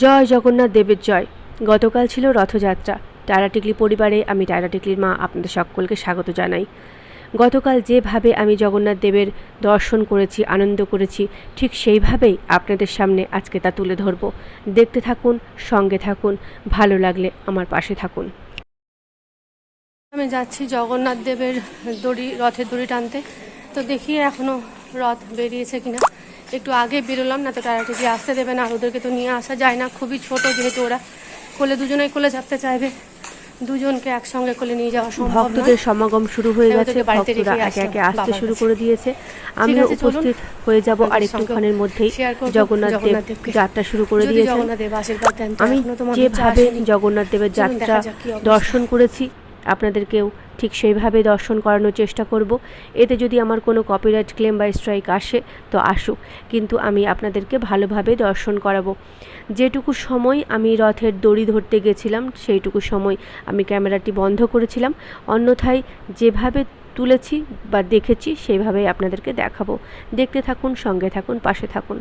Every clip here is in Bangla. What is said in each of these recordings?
জয় জগন্নাথ দেবের জয়। গতকাল ছিল রথযাত্রা। টায়রা টিকলি পরিবারে আমি টায়রা টিকলির মা আপনাদের সকলকে স্বাগত জানাই। গতকাল যেভাবে আমি জগন্নাথ দেবের দর্শন করেছি, আনন্দ করেছি, ঠিক সেইভাবেই আপনাদের সামনে আজকে তা তুলে ধরব। দেখতে থাকুন, সঙ্গে থাকুন, ভালো লাগলে আমার পাশে থাকুন। আমি যাচ্ছি জগন্নাথ দেবের রথের দড়ি টানতে। তো দেখি এখনও রথ বেরিয়েছে কিনা। একটু আগে বেরোলাম, না তো টায়রা টিকলি আসতে দেবে না, আর ওদেরকে তো নিয়ে আসা যায় না, খুবই ছোট যেহেতু ওরা। দুজনেই কোলে চাপতে চাইবে, দুজনকে একসঙ্গে কোলে নিয়ে যাওয়া সম্ভব নয়। ভক্তদের সমাগম শুরু হয়ে গেছে, ভক্তরা একে একে আসতে শুরু করে দিয়েছে। আমিও উপস্থিত হয়ে যাব আর একটুক্ষণের মধ্যেই। জগন্নাথ দেব যাত্রা শুরু করে দিয়েছেন। আমি যেভাবে জগন্নাথ দেবের যাত্রা দর্শন করেছি আপনাদেরকেও ঠিক সেইভাবে দর্শন করানোর চেষ্টা করব। এতে যদি আমার কোনো কপিরাইট ক্লেম বা স্ট্রাইক আসে তো আসুক, কিন্তু আমি আপনাদেরকে ভালোভাবে দর্শন করাবো। যেটুকু সময় আমি রথের দড়ি ধরতে গেছিলাম সেইটুকু সময় আমি ক্যামেরাটি বন্ধ করেছিলাম, অন্যথায় যেভাবে তুলেছি বা দেখেছি সেইভাবেই আপনাদেরকে দেখাবো। দেখতে থাকুন, সঙ্গে থাকুন, পাশে থাকুন।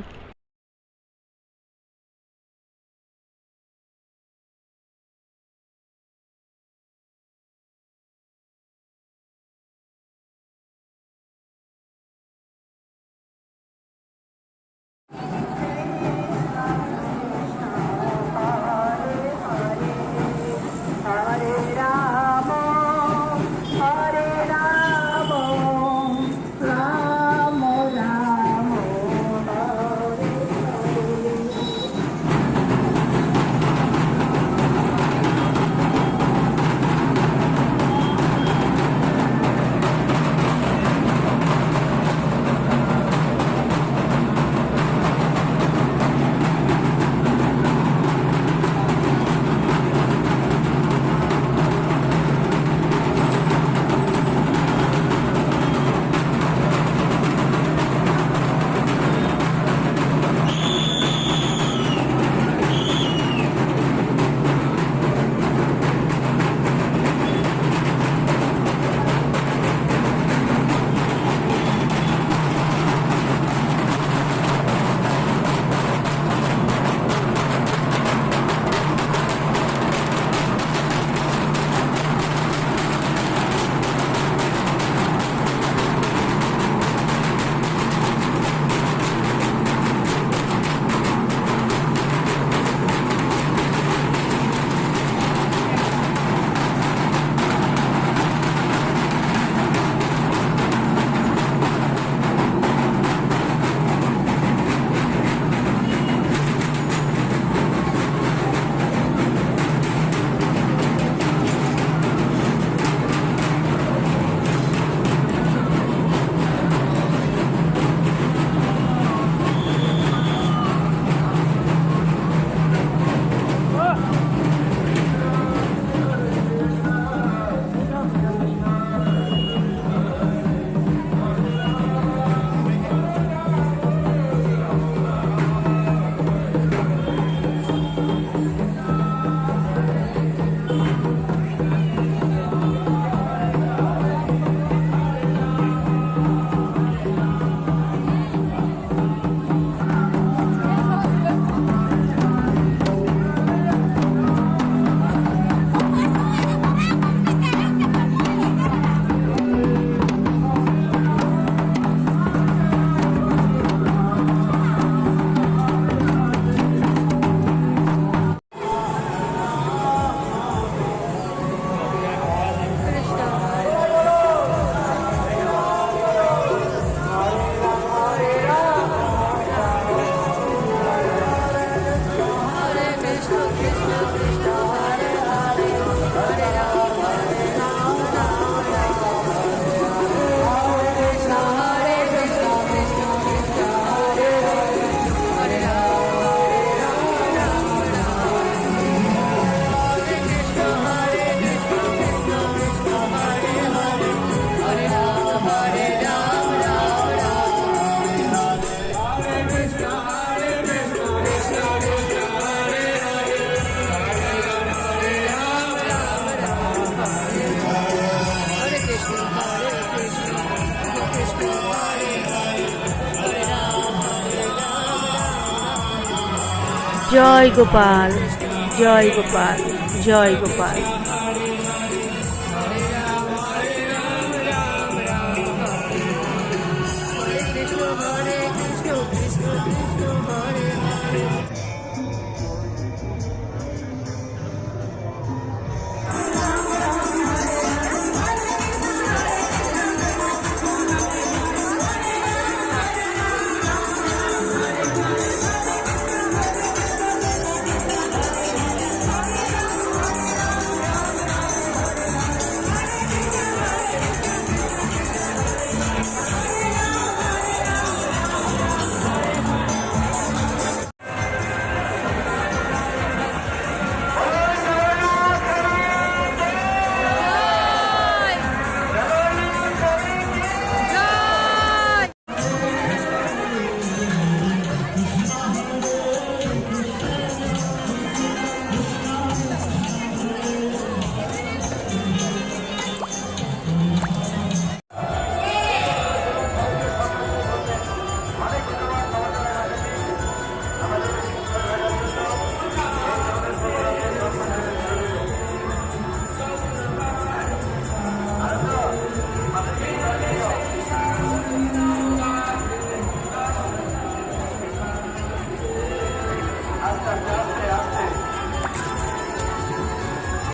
জয় গোপাল, জয় গোপাল, জয় গোপাল।